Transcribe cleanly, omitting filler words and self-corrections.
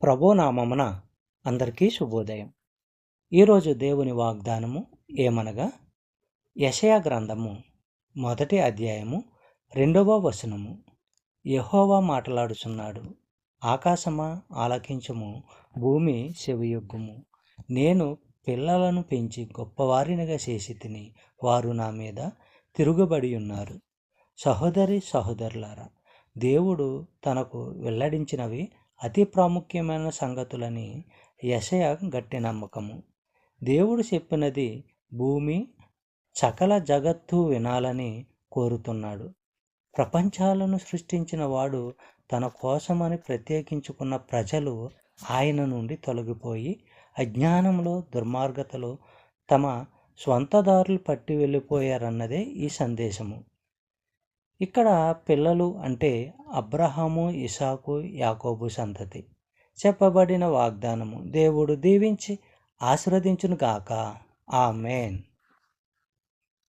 ప్రభు నామమున అందరికీ శుభోదయం. ఈరోజు దేవుని వాగ్దానము ఏమనగా, యెషయా గ్రంథము 1వ అధ్యాయము 2వ వచనము. యెహోవా మాట్లాడుచున్నాడు, ఆకాశమా ఆలకించుము, భూమి చెవియొగ్గుము. నేను పిల్లలను పెంచి గొప్పవారినిగా చేసి తిని, వారు నా మీద తిరుగుబడి ఉన్నారు. సహోదరి సహోదరులారా, దేవుడు తనకు వెల్లడించినవి అతి ప్రాముఖ్యమైన సంగతులని యెషయా గట్టి నమ్మకము. దేవుడు చెప్పినది భూమి సకల జగత్తు వినాలని కోరుతున్నాడు. ప్రపంచాలను సృష్టించిన వాడు తన కోసమని ప్రత్యేకించుకున్న ప్రజలు ఆయన నుండి తొలగిపోయి అజ్ఞానంలో దుర్మార్గతలో తమ స్వంత దారులు పట్టి వెళ్ళిపోయారన్నదే ఈ సందేశము. ఇక్కడ పిల్లలు అంటే అబ్రహాము, ఇసాకు, యాకోబు సంతతి. చెప్పబడిన వాగ్దానము దేవుడు దీవించి ఆశీర్వదించును గాక. ఆమేన్.